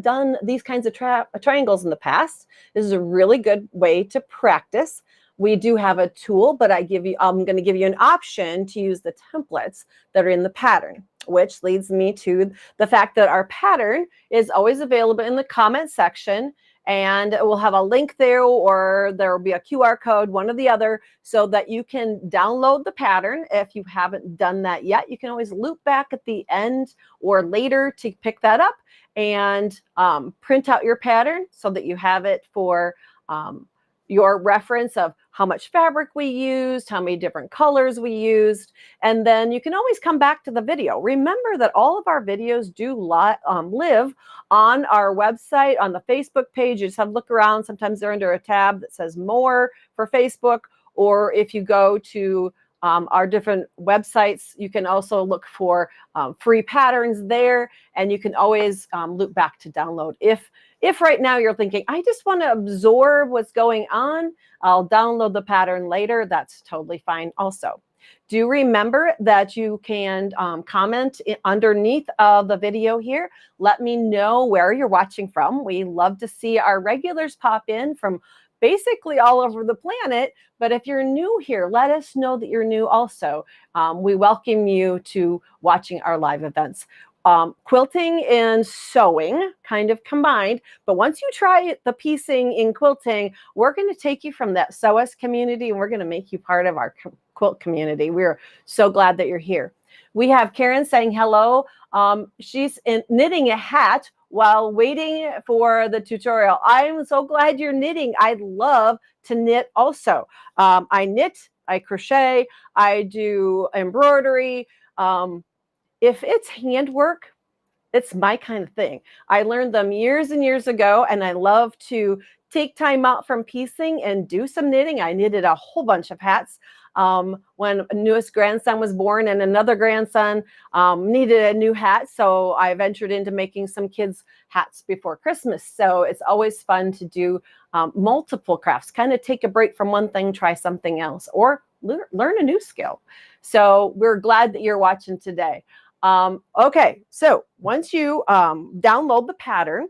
done these kinds of triangles in the past, this is a really good way to practice. We do have a tool, but I'm going to give you an option to use the templates that are in the pattern, which leads me to the fact that our pattern is always available in the comment section, and we'll have a link there, or there will be a QR code, one or the other, so that you can download the pattern. If you haven't done that yet, you can always loop back at the end or later to pick that up and print out your pattern so that you have it for your reference of how much fabric we used, how many different colors we used, and then you can always come back to the video. Remember that all of our videos do live on our website, on the Facebook page. You just have to look around. Sometimes they're under a tab that says more for Facebook, or if you go to our different websites, you can also look for free patterns there, and you can always loop back to download. If right now you're thinking, I just want to absorb what's going on, I'll download the pattern later, that's totally fine also. Do remember that you can comment underneath of the video here. Let me know where you're watching from. We love to see our regulars pop in from basically all over the planet. But if you're new here, let us know that you're new also. We welcome you to watching our live events. Quilting and sewing kind of combined, but once you try the piecing in quilting, we're going to take you from that sew us community and we're going to make you part of our quilt community. We're so glad that you're here. We have Karen saying hello. She's knitting a hat while waiting for the tutorial. I'm so glad you're knitting. I love to knit also. I knit, I crochet, I do embroidery. If it's handwork, it's my kind of thing. I learned them years and years ago, and I love to take time out from piecing and do some knitting. I knitted a whole bunch of hats when newest grandson was born, and another grandson needed a new hat. So I ventured into making some kids' hats before Christmas. So it's always fun to do multiple crafts, kind of take a break from one thing, try something else, or learn a new skill. So we're glad that you're watching today. Okay, so once you download the pattern,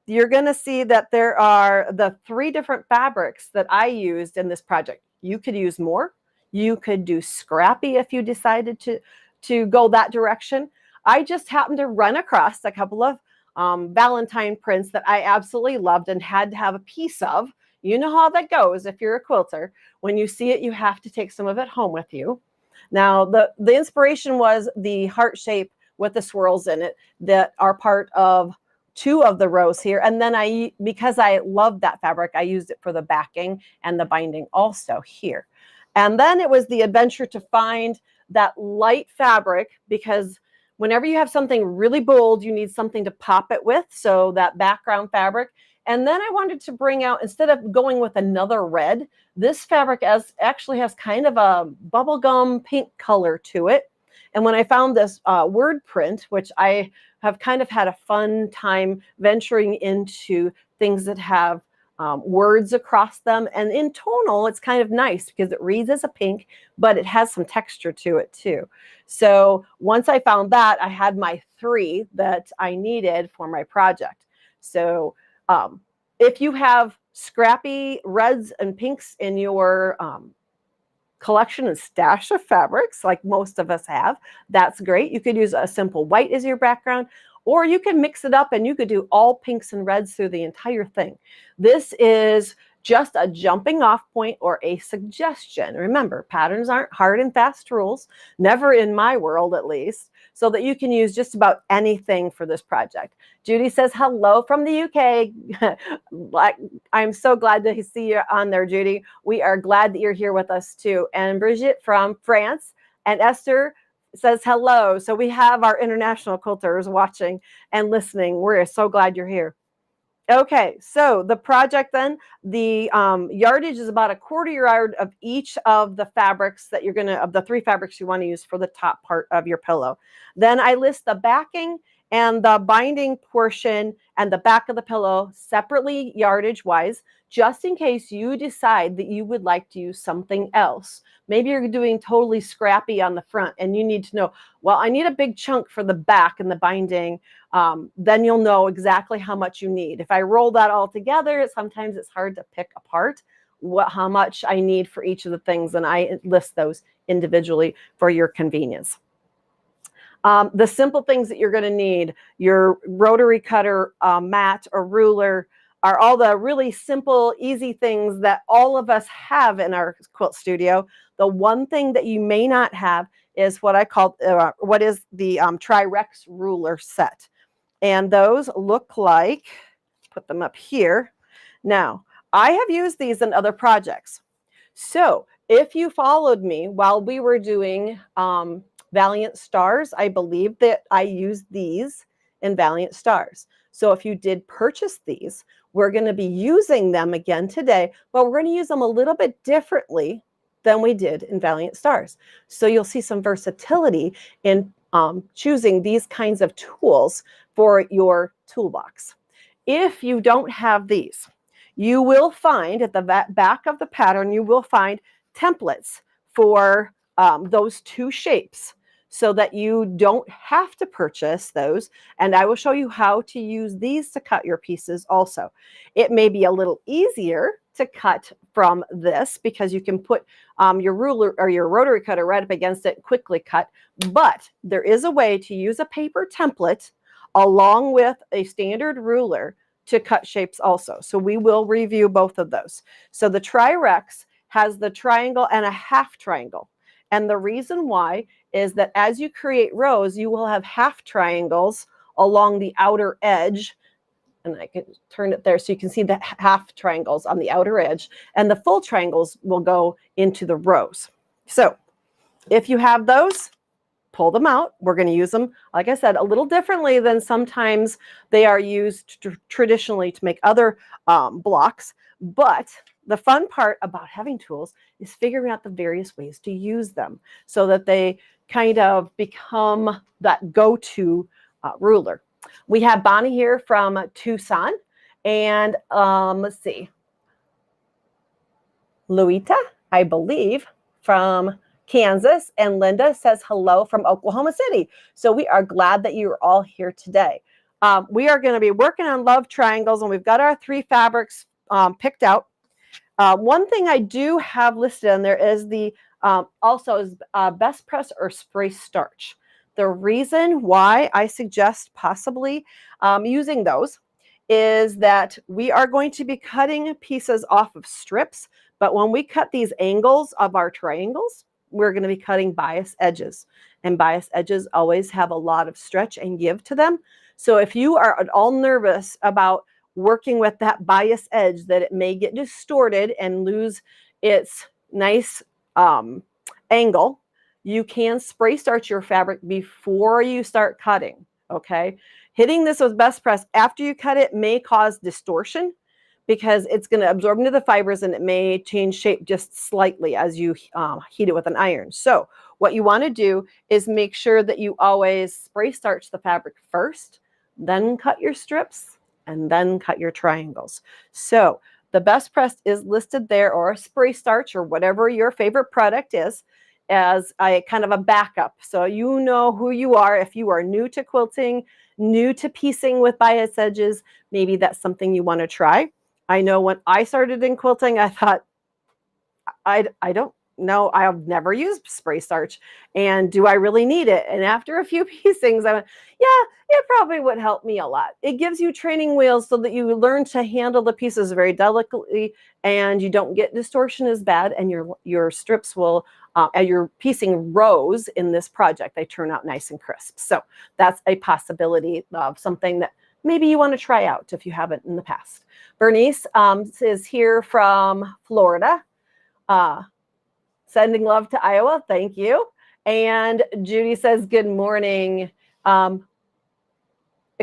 you're going to see that there are the 3 different fabrics that I used in this project. You could use more. You could do scrappy if you decided to go that direction. I just happened to run across a couple of Valentine prints that I absolutely loved and had to have a piece of. You know how that goes if you're a quilter. When you see it, you have to take some of it home with you. Now, the inspiration was the heart shape with the swirls in it that are part of 2 of the rows here. And then because I love that fabric, I used it for the backing and the binding also here. And then it was the adventure to find that light fabric, because whenever you have something really bold, you need something to pop it with. So that background fabric. And then I wanted to bring out, instead of going with another red, this fabric actually has kind of a bubblegum pink color to it. And when I found this word print, which I have kind of had a fun time venturing into things that have words across them. And in tonal, it's kind of nice because it reads as a pink, but it has some texture to it too. So once I found that, I had my 3 that I needed for my project. So if you have scrappy reds and pinks in your collection and stash of fabrics, like most of us have, that's great. You could use a simple white as your background, or you can mix it up and you could do all pinks and reds through the entire thing. This is just a jumping off point or a suggestion. Remember, patterns aren't hard and fast rules, never in my world at least, so that you can use just about anything for this project. Judy says hello from the UK. I'm so glad to see you on there, Judy. We are glad that you're here with us too. And Brigitte from France, and Esther says hello. So we have our international quilters watching and listening. We're so glad you're here. Okay, so the project then, the yardage is about 1/4 yard of each of the fabrics that of the 3 fabrics you want to use for the top part of your pillow. Then I list the backing and the binding portion and the back of the pillow separately yardage wise, just in case you decide that you would like to use something else. Maybe you're doing totally scrappy on the front and you need to know, well, I need a big chunk for the back and the binding. Then you'll know exactly how much you need. If I roll that all together, sometimes it's hard to pick apart how much I need for each of the things, and I list those individually for your convenience. The simple things that you're going to need, your rotary cutter, mat, or ruler, are all the really simple, easy things that all of us have in our quilt studio. The one thing that you may not have is what I call, what is the Tri-Rex ruler set. And those look like, put them up here. Now, I have used these in other projects. So if you followed me while we were doing Valiant Stars, I believe that I used these in Valiant Stars. So if you did purchase these, we're going to be using them again today, but we're going to use them a little bit differently than we did in Valiant Stars. So you'll see some versatility in choosing these kinds of tools for your toolbox. If you don't have these, you will find at the back of the pattern, you will find templates for those two shapes so that you don't have to purchase those. And I will show you how to use these to cut your pieces also. It may be a little easier to cut from this because you can put your ruler or your rotary cutter right up against it and quickly cut. But there is a way to use a paper template along with a standard ruler to cut shapes also. So we will review both of those. So the Tri-Rex has the triangle and a half triangle. And the reason why is that as you create rows, you will have half triangles along the outer edge. And I can turn it there so you can see the half triangles on the outer edge. And the full triangles will go into the rows. So if you have those, pull them out. We're going to use them, like I said, a little differently than sometimes they are used traditionally to make other blocks. But the fun part about having tools is figuring out the various ways to use them so that they kind of become that go-to ruler. We have Bonnie here from Tucson. And let's see, Luita, I believe, from Kansas, and Linda says hello from Oklahoma City. So we are glad that you are all here today. We are going to be working on love triangles, and we've got our 3 fabrics picked out. One thing I do have listed on there is the also is best press or spray starch. The reason why I suggest possibly using those is that we are going to be cutting pieces off of strips, but when we cut these angles of our triangles, we're going to be cutting bias edges, and bias edges always have a lot of stretch and give to them. So if you are at all nervous about working with that bias edge, that it may get distorted and lose its nice angle, you can spray starch your fabric before you start cutting, okay? Hitting this with best press after you cut it may cause distortion because it's going to absorb into the fibers and it may change shape just slightly as you heat it with an iron. So what you want to do is make sure that you always spray starch the fabric first, then cut your strips, and then cut your triangles. So the best press is listed there, or a spray starch, or whatever your favorite product is, as a kind of a backup. So you know who you are. If you are new to quilting, new to piecing with bias edges, maybe that's something you want to try. I know when I started in quilting, I thought, I don't know, I've never used spray starch, and do I really need it? And after a few piecings, I went, yeah, it probably would help me a lot. It gives you training wheels so that you learn to handle the pieces very delicately, and you don't get distortion as bad, and your strips will, as you're piecing rows in this project, they turn out nice and crisp. So that's a possibility of something that maybe you want to try out if you haven't in the past. Bernice is here from Florida. Sending love to Iowa. Thank you. And Judy says, good morning. A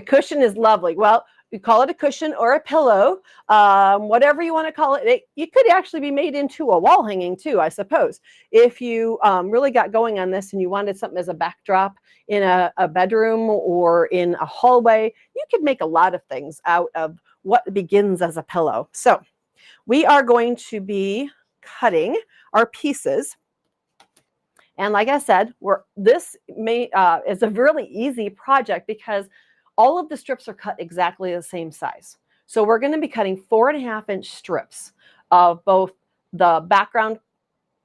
cushion is lovely. Well, You call it a cushion or a pillow, whatever you want to call it. You could actually be made into a wall hanging too, I suppose. If you really got going on this and you wanted something as a backdrop in a bedroom or in a hallway, you could make a lot of things out of what begins as a pillow. So we are going to be cutting our pieces. And like I said, this is a really easy project because all of the strips are cut exactly the same size. So we're going to be cutting 4.5-inch strips of both the background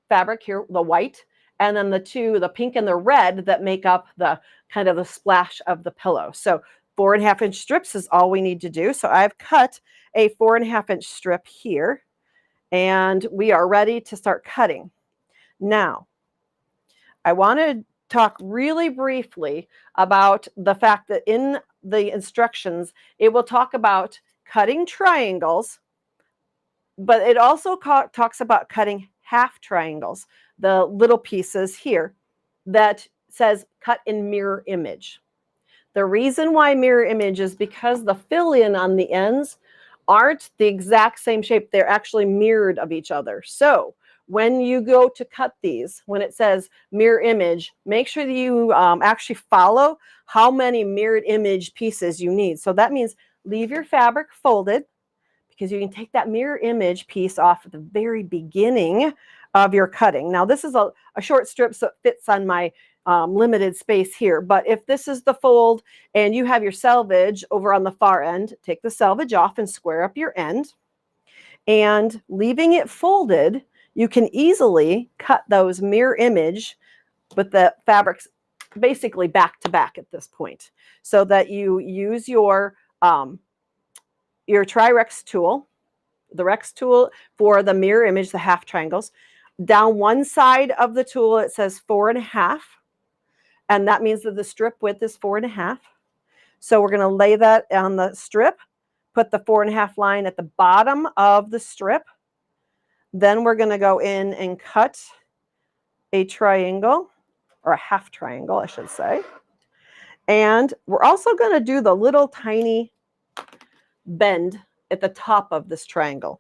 fabric here, the white, and then the pink and the red that make up the kind of the splash of the pillow. So 4.5-inch strips is all we need to do. So I've cut a 4.5-inch strip here, and we are ready to start cutting. Now, I want to talk really briefly about the fact that in the instructions, it will talk about cutting triangles, but it also talks about cutting half triangles, the little pieces here that says cut in mirror image. The reason why mirror image is because the fill-in on the ends aren't the exact same shape. They're actually mirrored of each other. So when you go to cut these, when it says mirror image, make sure that you actually follow how many mirrored image pieces you need. So that means leave your fabric folded, because you can take that mirror image piece off at the very beginning of your cutting. Now this is a short strip, so it fits on my limited space here. But if this is the fold and you have your selvage over on the far end, take the selvage off and square up your end. And leaving it folded, you can easily cut those mirror image with the fabrics basically back to back at this point, so that you use your Tri-Rex tool, the Rex tool for the mirror image, the half triangles. Down one side of the tool, it says 4.5. And that means that the strip width is 4.5. So we're going to lay that on the strip, put the 4.5 line at the bottom of the strip. Then we're going to go in and cut a triangle, or a half triangle, I should say. And we're also going to do the little tiny bend at the top of this triangle.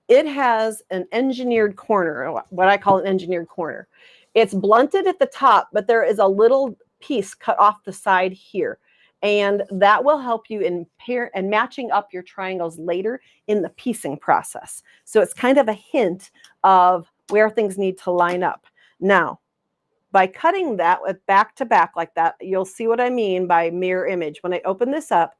It has an engineered corner, what I call an engineered corner. It's blunted at the top, but there is a little piece cut off the side here. And that will help you in pair and matching up your triangles later in the piecing process. So it's kind of a hint of where things need to line up. Now, by cutting that with back to back like that, you'll see what I mean by mirror image. When I open this up,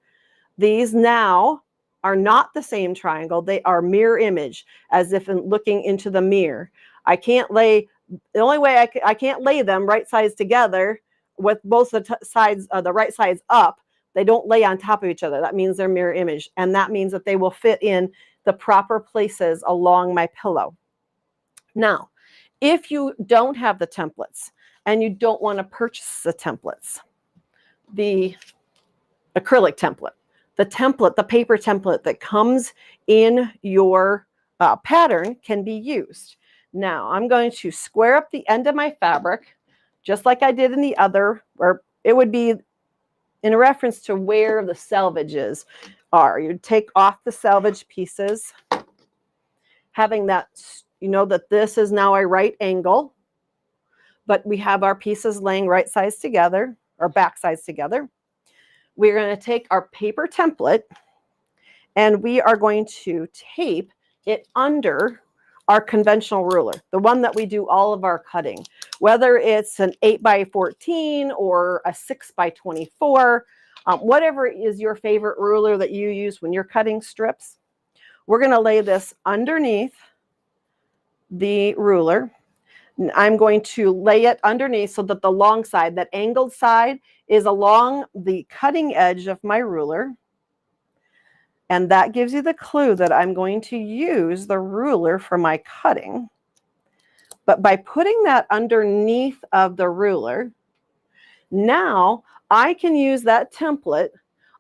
these now are not the same triangle. They are mirror image, as if looking into the mirror. I can't lay, the only way I can't lay them right sides together with both the sides, the right sides up. They don't lay on top of each other. That means they're mirror image. And that means that they will fit in the proper places along my pillow. Now, if you don't have the templates and you don't want to purchase the templates, the acrylic template, the paper template that comes in your pattern can be used. Now, I'm going to square up the end of my fabric, just like I did in the other, or it would be in reference to where the selvages are. You'd take off the selvage pieces, having that, you know, that this is now a right angle, but we have our pieces laying right sides together, or back sides together. We're going to take our paper template and we are going to tape it under our conventional ruler, the one that we do all of our cutting, whether it's an 8x14 or a 6x24, whatever is your favorite ruler that you use when you're cutting strips. We're going to lay this underneath the ruler. I'm going to lay it underneath so that the long side, that angled side, is along the cutting edge of my ruler. And that gives you the clue that I'm going to use the ruler for my cutting. But by putting that underneath of the ruler, now I can use that template.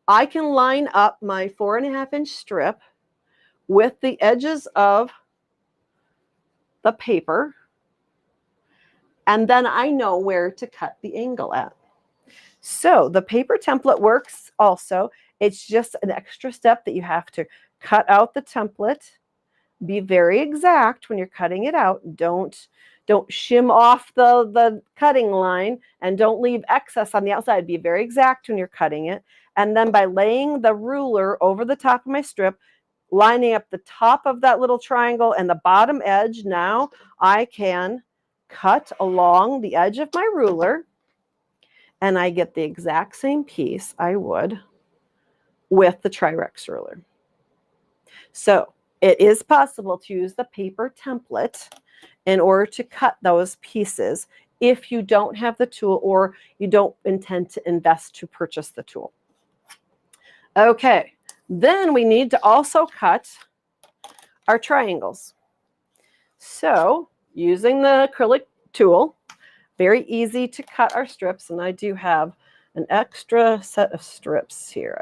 I can line up my 4.5-inch strip with the edges of the paper, and then I know where to cut the angle at. So the paper template works also It's just an extra step that you have to cut out the template. Be very exact when you're cutting it out. Don't shim off the cutting line, and don't leave excess on the outside. Be very exact when you're cutting it. And then by laying the ruler over the top of my strip, lining up the top of that little triangle and the bottom edge, now I can cut along the edge of my ruler, and I get the exact same piece I would with the Tri-Rex ruler. So it is possible to use the paper template in order to cut those pieces if you don't have the tool or you don't intend to invest to purchase the tool. Okay, then we need to also cut our triangles. So using the acrylic tool, very easy to cut our strips, and I do have an extra set of strips here.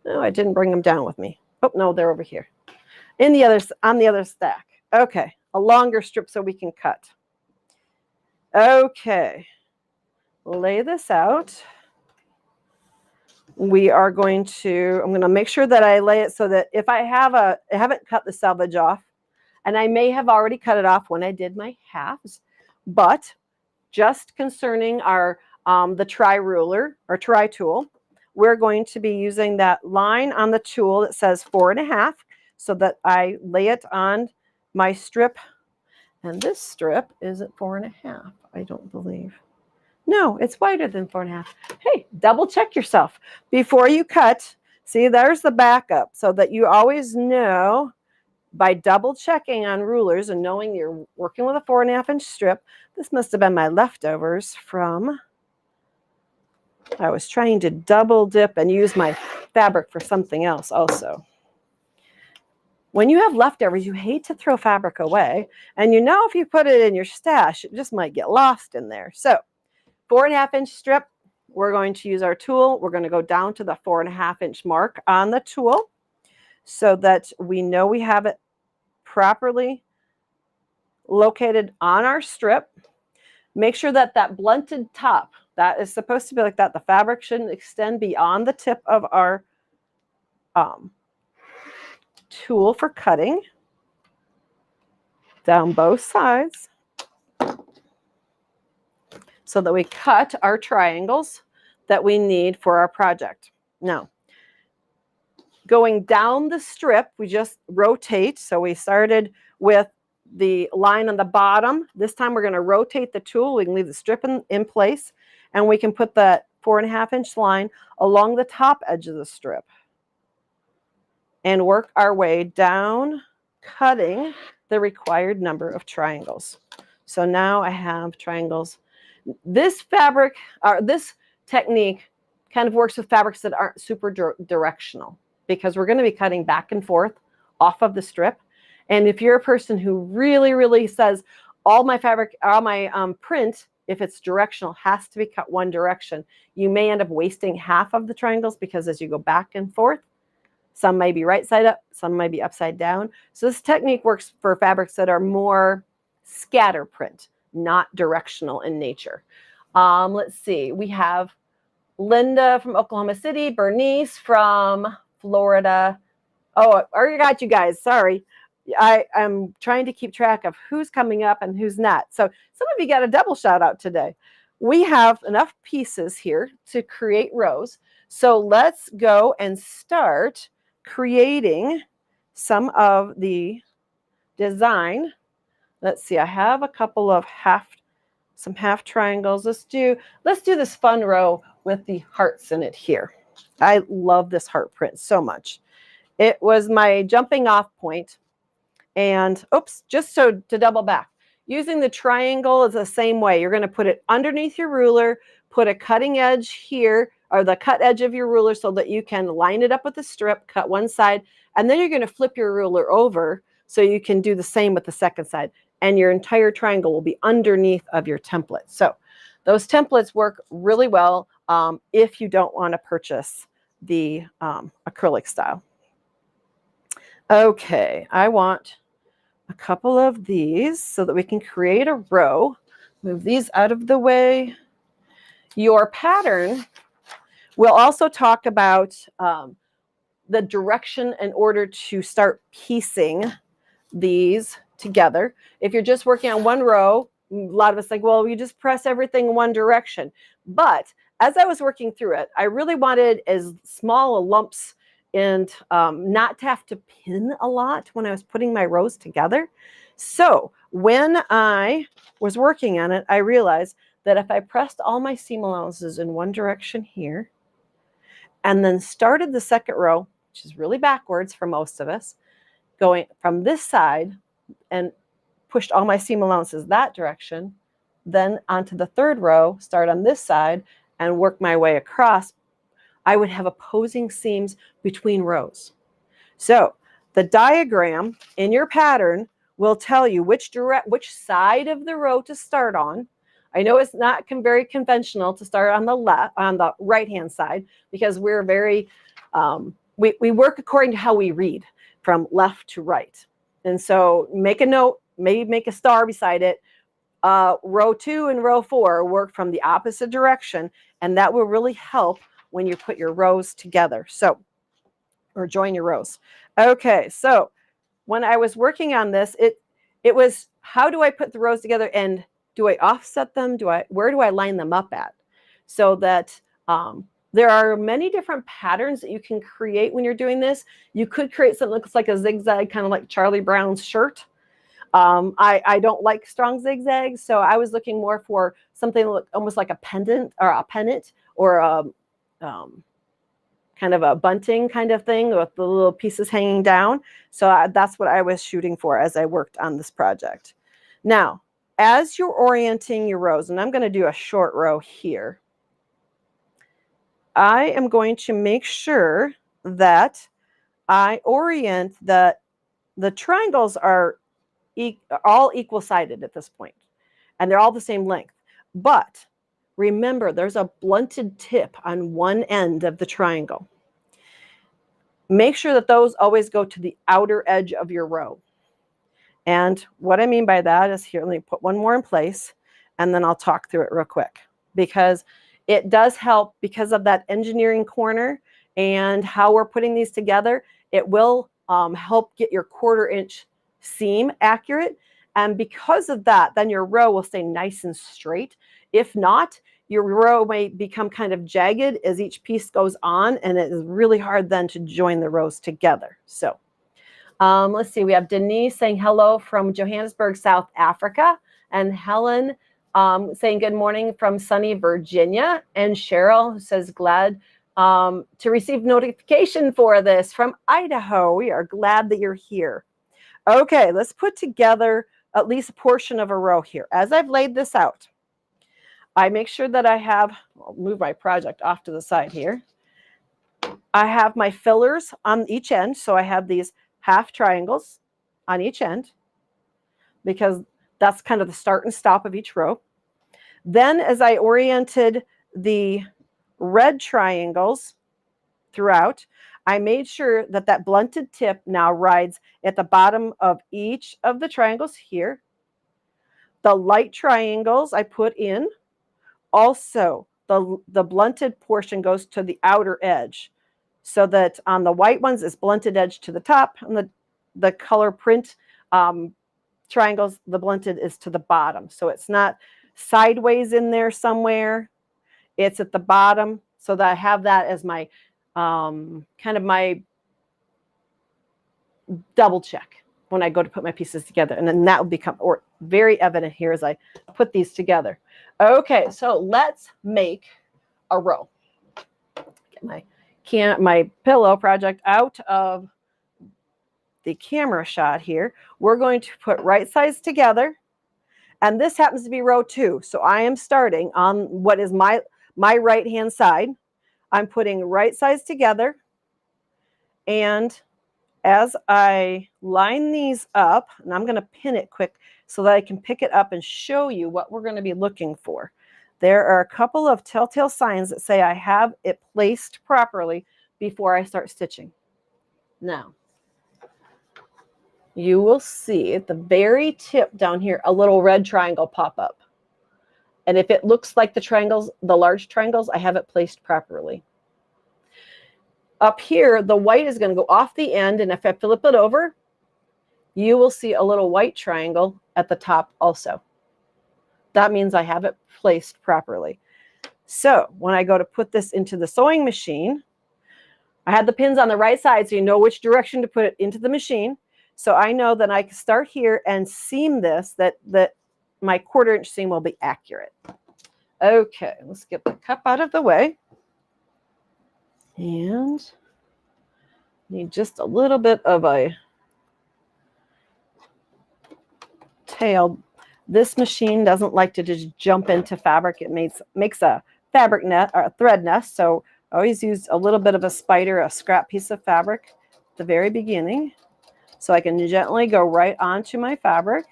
No, I didn't bring them down with me. Oh, no, they're over here. On the other stack. Okay, a longer strip so we can cut. Okay, lay this out. I'm going to make sure that I lay it so that if I haven't cut the selvage off, and I may have already cut it off when I did my halves, but just concerning our the tri-ruler or tri-tool, we're going to be using that line on the tool that says 4.5, so that I lay it on my strip. And this strip isn't 4.5, I don't believe. No, it's wider than 4.5. Hey, double check yourself before you cut. See, there's the backup, so that you always know by double checking on rulers and knowing you're working with a 4.5-inch strip. This must have been my leftovers from, I was trying to double dip and use my fabric for something else also. When you have leftovers, you hate to throw fabric away. And you know if you put it in your stash, it just might get lost in there. So 4.5-inch strip, we're going to use our tool. We're going to go down to the 4.5-inch mark on the tool so that we know we have it properly located on our strip. Make sure that that blunted top, that is supposed to be like that. The fabric shouldn't extend beyond the tip of our tool for cutting down both sides, so that we cut our triangles that we need for our project. Now, going down the strip, we just rotate. So we started with the line on the bottom. This time we're going to rotate the tool. We can leave the strip in place, and we can put that 4.5-inch line along the top edge of the strip and work our way down, cutting the required number of triangles. So now I have triangles. This fabric, or this technique, kind of works with fabrics that aren't super directional, because we're going to be cutting back and forth off of the strip. And if you're a person who really, really says all my fabric, all my print, if it's directional, has to be cut one direction, you may end up wasting half of the triangles, because as you go back and forth, some may be right side up, some might be upside down. So this technique works for fabrics that are more scatter print, not directional in nature. Let's see, we have Linda from Oklahoma City, Bernice from Florida. Oh, I already got you guys, sorry. I'm trying to keep track of who's coming up and who's not. So some of you got a double shout out today. We have enough pieces here to create rows. So let's go and start creating some of the design. Let's see, I have a couple of half triangles. Let's do this fun row with the hearts in it here. I love this heart print so much. It was my jumping off point. And oops, just so to double back, using the triangle is the same way. You're going to put it underneath your ruler, put a cutting edge here, or the cut edge of your ruler, so that you can line it up with the strip, cut one side, and then you're going to flip your ruler over so you can do the same with the second side. And your entire triangle will be underneath of your template. So those templates work really well if you don't want to purchase the acrylic style. Okay, I want a couple of these so that we can create a row. Move these out of the way. Your pattern We'll also talk about the direction in order to start piecing these together. If you're just working on one row, a lot of us think, well, you just press everything in one direction. But as I was working through it, I really wanted as small lumps and not to have to pin a lot when I was putting my rows together. So when I was working on it, I realized that if I pressed all my seam allowances in one direction here, and then started the second row, which is really backwards for most of us, going from this side and pushed all my seam allowances that direction, then onto the third row, start on this side and work my way across, I would have opposing seams between rows. So the diagram in your pattern will tell you which side of the row to start on. I know it's not very conventional to start on the right-hand side, because we're very, we work according to how we read from left to right. And so make a note, maybe make a star beside it. Row 2 and row 4 work from the opposite direction, and that will really help when you put your rows together. So, or join your rows. Okay, so when I was working on this, it was, how do I put the rows together, and do I offset them? Where do I line them up at? So that there are many different patterns that you can create when you're doing this. You could create something that looks like a zigzag, kind of like Charlie Brown's shirt. I don't like strong zigzags, so I was looking more for something that looked almost like a pendant or kind of a bunting kind of thing with the little pieces hanging down. So that's what I was shooting for as I worked on this project. Now, as you're orienting your rows, and I'm going to do a short row here, I am going to make sure that I orient the triangles are all equal-sided at this point, and they're all the same length. But remember, there's a blunted tip on one end of the triangle. Make sure that those always go to the outer edge of your row. And what I mean by that is, here, let me put one more in place, and then I'll talk through it real quick, because it does help because of that engineering corner and how we're putting these together. It will help get your 1/4 inch seam accurate. And because of that, then your row will stay nice and straight. If not, your row may become kind of jagged as each piece goes on, and it is really hard then to join the rows together. So let's see, we have Denise saying hello from Johannesburg, South Africa, and Helen saying good morning from sunny Virginia, and Cheryl, who says glad to receive notification for this from Idaho. We are glad that you're here. Okay, let's put together at least a portion of a row here. As I've laid this out, I make sure that I have, I'll move my project off to the side here. I have my fillers on each end, so I have these half triangles on each end, because that's kind of the start and stop of each row. Then as I oriented the red triangles throughout, I made sure that that blunted tip now rides at the bottom of each of the triangles here. The light triangles I put in. Also, the blunted portion goes to the outer edge, so that on the white ones is blunted edge to the top, and the color print triangles, the blunted is to the bottom. So it's not sideways in there somewhere. It's at the bottom, so that I have that as my kind of my double check when I go to put my pieces together. And then that will become very evident here as I put these together. Okay, so let's make a row. Get my pillow project out of the camera shot here. We're going to put right sides together, and this happens to be row 2. So I am starting on what is my right hand side. I'm putting right sides together, and as I line these up, and I'm going to pin it quick so that I can pick it up and show you what we're going to be looking for. There are a couple of telltale signs that say I have it placed properly before I start stitching. Now, you will see at the very tip down here a little red triangle pop up. And if it looks like the triangles, the large triangles, I have it placed properly. Up here, the white is going to go off the end, and if I flip it over, you will see a little white triangle at the top also. That means I have it placed properly. So when I go to put this into the sewing machine, I had the pins on the right side, so you know which direction to put it into the machine. So I know that I can start here and seam this, that my 1/4 inch seam will be accurate. Okay, let's get the cup out of the way. And need just a little bit of a tail. This machine doesn't like to just jump into fabric. It makes a fabric net or a thread nest. So I always use a little bit of a spider, a scrap piece of fabric at the very beginning, so I can gently go right onto my fabric.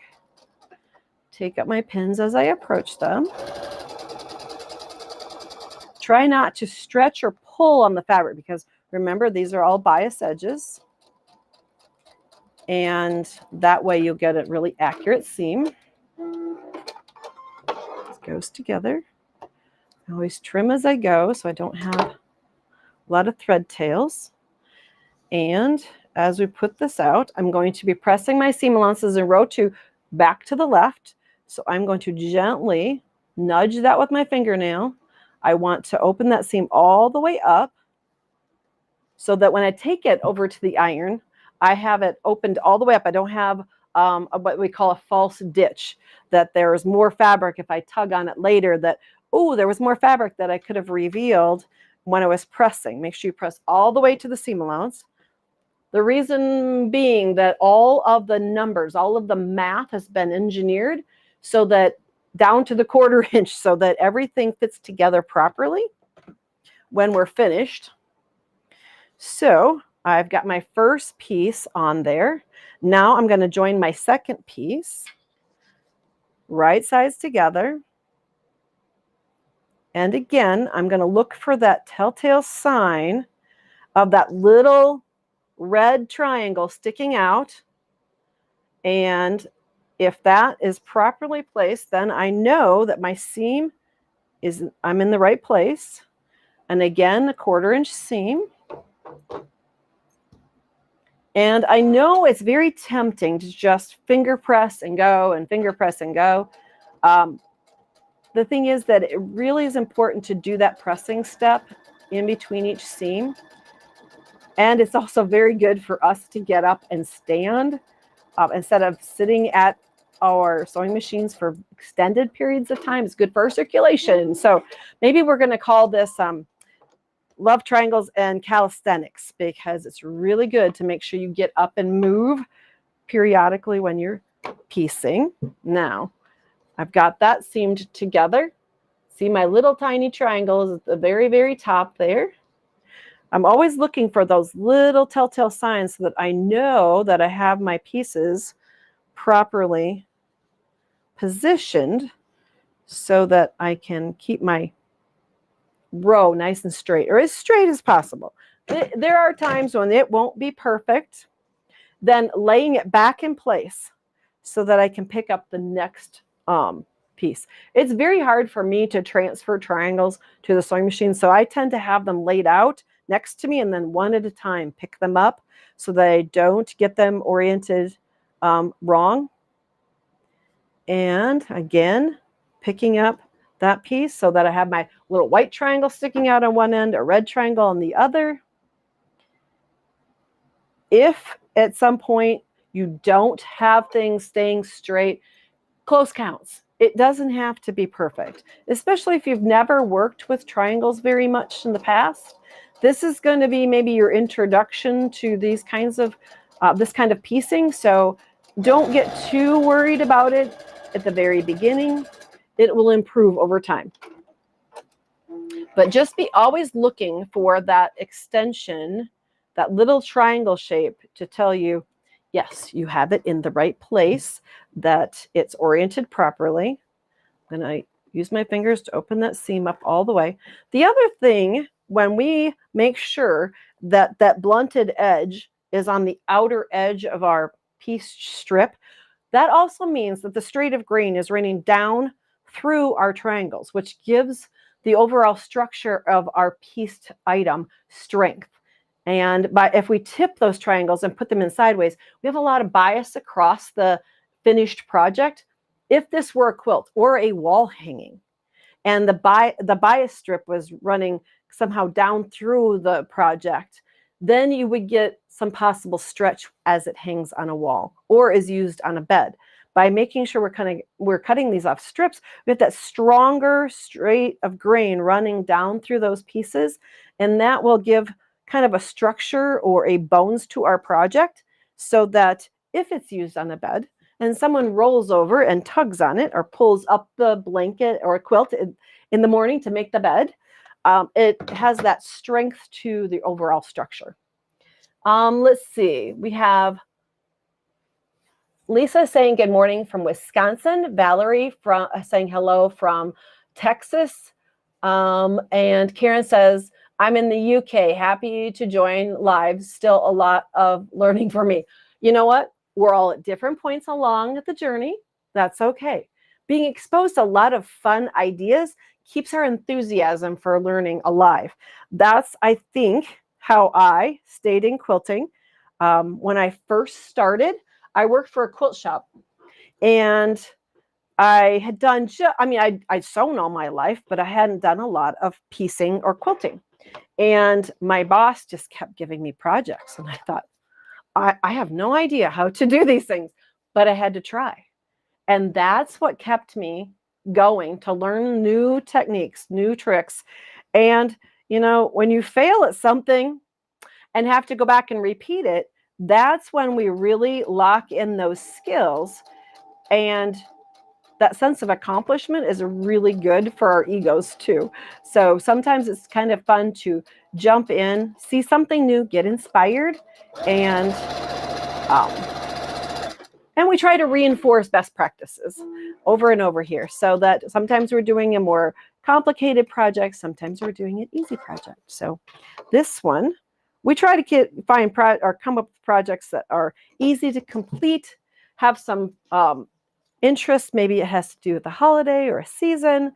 Take up my pins as I approach them. Try not to stretch or pull on the fabric, because remember, these are all bias edges. And that way you'll get a really accurate seam. It goes together. I always trim as I go so I don't have a lot of thread tails. And as we put this out, I'm going to be pressing my seam allowances in row 2 back to the left. So I'm going to gently nudge that with my fingernail. I want to open that seam all the way up so that when I take it over to the iron, I have it opened all the way up. I don't have what we call a false ditch, that there's more fabric if I tug on it later, that, oh, there was more fabric that I could have revealed when I was pressing. Make sure you press all the way to the seam allowance. The reason being that all of the numbers, all of the math has been engineered so that down to the 1/4 inch, so that everything fits together properly when we're finished. So I've got my first piece on there. Now I'm going to join my second piece, right sides together. And again, I'm going to look for that telltale sign of that little red triangle sticking out. And if that is properly placed, then I know that my seam I'm in the right place. And again, a 1/4 inch seam. And I know it's very tempting to just finger press and go and finger press and go. The thing is that it really is important to do that pressing step in between each seam. And it's also very good for us to get up and stand instead of sitting at our sewing machines for extended periods of time. It's good for our circulation. So maybe we're going to call this love triangles and calisthenics, because it's really good to make sure you get up and move periodically when you're piecing. Now, I've got that seamed together. See my little tiny triangles at the very, very top there. I'm always looking for those little telltale signs so that I know that I have my pieces properly positioned so that I can keep my row nice and straight, or as straight as possible. There are times when it won't be perfect. Then laying it back in place so that I can pick up the next piece. It's very hard for me to transfer triangles to the sewing machine, so I tend to have them laid out next to me and then one at a time pick them up so that I don't get them oriented wrong. And again, picking up that piece so that I have my little white triangle sticking out on one end, a red triangle on the other. If at some point you don't have things staying straight, close counts. It doesn't have to be perfect, especially if you've never worked with triangles very much in the past. This is going to be maybe your introduction to these kinds of this kind of piecing. So don't get too worried about it at the very beginning. It will improve over time. But just be always looking for that extension, that little triangle shape, to tell you, yes, you have it in the right place, that it's oriented properly. I'm going to use my fingers to open that seam up all the way. The other thing, when we make sure that that blunted edge is on the outer edge of our piece strip, that also means that the straight of grain is running down through our triangles, which gives the overall structure of our pieced item strength. And if we tip those triangles and put them in sideways, we have a lot of bias across the finished project. If this were a quilt or a wall hanging, and the bias strip was running somehow down through the project, then you would get some possible stretch as it hangs on a wall or is used on a bed. By making sure we're cutting these off strips, we have that stronger straight of grain running down through those pieces, and that will give kind of a structure or a bones to our project, so that if it's used on a bed and someone rolls over and tugs on it or pulls up the blanket or a quilt in the morning to make the bed, it has that strength to the overall structure. Let's see. We have Lisa saying good morning from Wisconsin. Valerie saying hello from Texas. And Karen says, I'm in the UK. Happy to join live. Still a lot of learning for me. You know what? We're all at different points along the journey. That's okay. Being exposed to a lot of fun ideas keeps our enthusiasm for learning alive. That's, I think, how I stayed in quilting. When I first started, I worked for a quilt shop, and I had done, I'd sewn all my life, but I hadn't done a lot of piecing or quilting. And my boss just kept giving me projects. And I thought, I have no idea how to do these things, but I had to try. And that's what kept me going, to learn new techniques, new tricks. And, when you fail at something and have to go back and repeat it, that's when we really lock in those skills. And that sense of accomplishment is really good for our egos too. So sometimes it's kind of fun to jump in, see something new, get inspired, and we try to reinforce best practices over and over here, so that sometimes we're doing a more complicated project, sometimes we're doing an easy project. So this one, we try to come up with projects that are easy to complete, have some interest. Maybe it has to do with a holiday or a season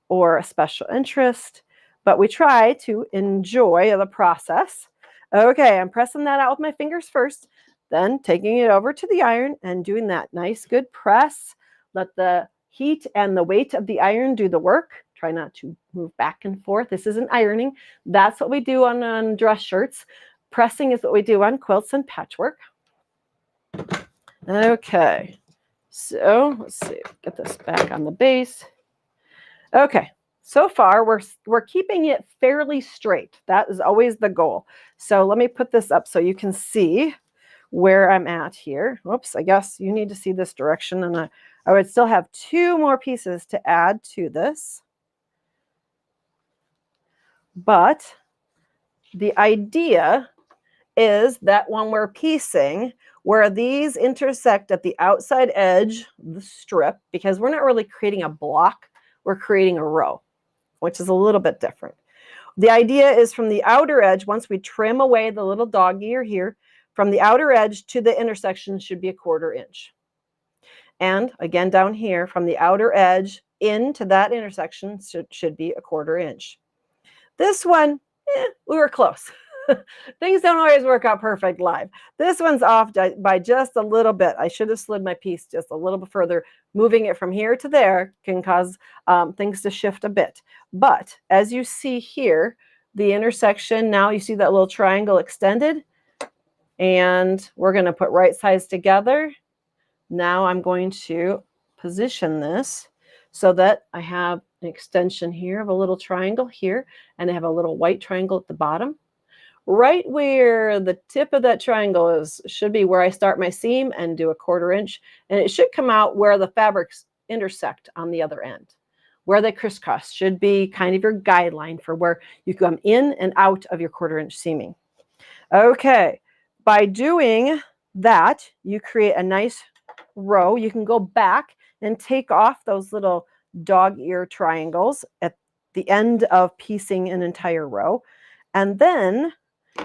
or a special interest, but we try to enjoy the process. Okay, I'm pressing that out with my fingers first, then taking it over to the iron and doing that nice, good press. Let the heat and the weight of the iron do the work. Try not to move back and forth. This isn't ironing. That's what we do on dress shirts. Pressing is what we do on quilts and patchwork. Okay, so let's see, get this back on the base. Okay, so far we're keeping it fairly straight. That is always the goal. So let me put this up so you can see where I'm at here. Whoops, I guess you need to see this direction, and I would still have 2 more pieces to add to this. But the idea is that when we're piecing, where these intersect at the outside edge of the strip, because we're not really creating a block, we're creating a row, which is a little bit different. The idea is from the outer edge, once we trim away the little dog ear here, from the outer edge to the intersection should be 1/4 inch. And again, down here, from the outer edge into that intersection should be 1/4 inch. This one, we were close. Things don't always work out perfect live. This one's off by just a little bit. I should have slid my piece just a little bit further. Moving it from here to there can cause things to shift a bit. But as you see here, the intersection, now you see that little triangle extended, and we're going to put right sides together. Now I'm going to position this so that I have an extension here of a little triangle here, and I have a little white triangle at the bottom. Right where the tip of that triangle is should be where I start my seam and do 1/4 inch, and it should come out where the fabrics intersect on the other end. Where they crisscross should be kind of your guideline for where you come in and out of your 1/4 inch seaming. Okay, by doing that, you create a nice row. You can go back and take off those little dog ear triangles at the end of piecing an entire row. And then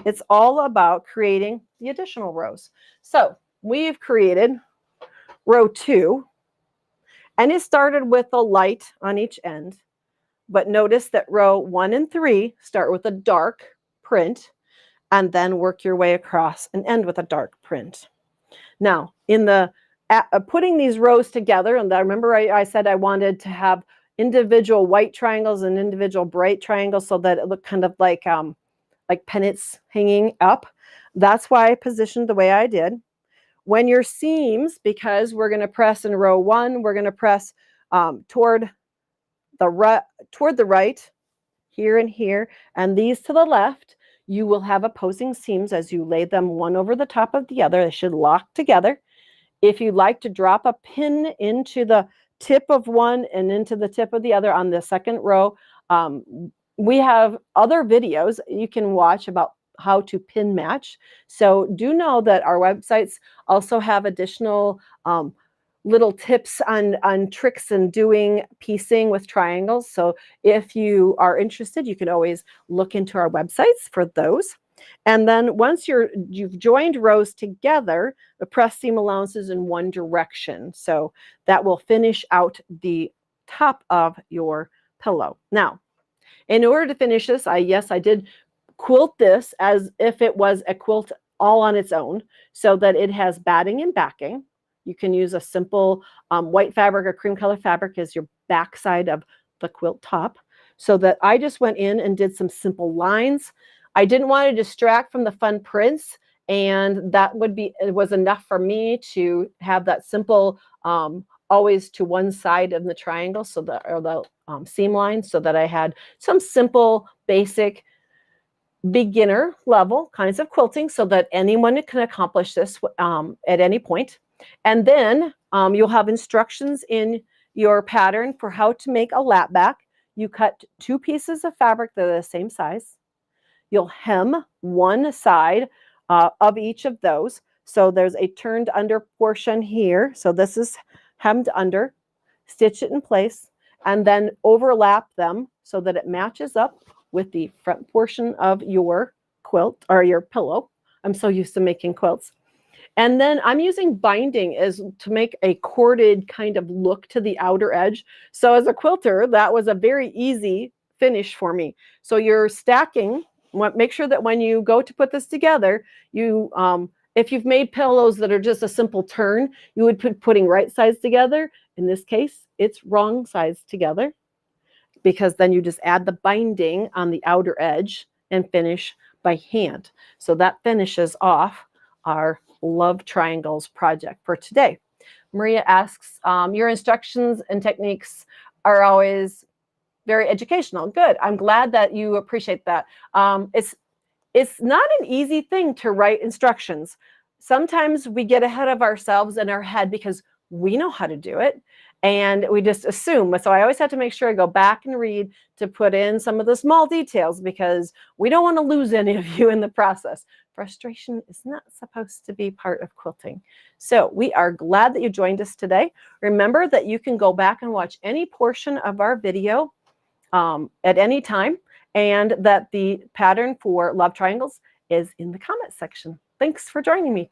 it's all about creating the additional rows. So we've created row 2, and it started with a light on each end. But notice that row 1 and 3 start with a dark print, and then work your way across and end with a dark print. Now, in the putting these rows together, and I remember I said I wanted to have individual white triangles and individual bright triangles so that it looked kind of like pennants hanging up. That's why I positioned the way I did. When your seams, because we're going to press in row 1, we're going to press toward the right, here and here, and these to the left, you will have opposing seams as you lay them one over the top of the other. They should lock together. If you'd like to drop a pin into the tip of one and into the tip of the other on the second row, we have other videos you can watch about how to pin match. So do know that our websites also have additional little tips on tricks and doing piecing with triangles. So if you are interested, you can always look into our websites for those. And then once you've joined rows together, the press seam allowances in one direction. So that will finish out the top of your pillow. Now, in order to finish this, I did quilt this as if it was a quilt all on its own, so that it has batting and backing. You can use a simple white fabric or cream color fabric as your backside of the quilt top. So that I just went in and did some simple lines. I didn't want to distract from the fun prints, and it was enough for me to have that simple always to one side of the triangle, so that, or the seam line, so that I had some simple basic beginner level kinds of quilting, so that anyone can accomplish this at any point. And then you'll have instructions in your pattern for how to make a lap back. You cut 2 pieces of fabric that are the same size. You'll hem one side of each of those. So there's a turned under portion here. So this is hemmed under. Stitch it in place and then overlap them so that it matches up with the front portion of your quilt or your pillow. I'm so used to making quilts. And then I'm using binding as to make a corded kind of look to the outer edge. So as a quilter, that was a very easy finish for me. So you're stacking. Make sure that when you go to put this together, you if you've made pillows that are just a simple turn, you would putting right sides together. In this case, it's wrong sides together, because then you just add the binding on the outer edge and finish by hand. So that finishes off our Love Triangles project for today. Maria asks, your instructions and techniques are always very educational. Good. I'm glad that you appreciate that. It's not an easy thing to write instructions. Sometimes we get ahead of ourselves in our head because we know how to do it and we just assume. So I always have to make sure I go back and read to put in some of the small details, because we don't want to lose any of you in the process. Frustration is not supposed to be part of quilting. So we are glad that you joined us today. Remember that you can go back and watch any portion of our video at any time, and that the pattern for Love Triangles is in the comment section. Thanks for joining me.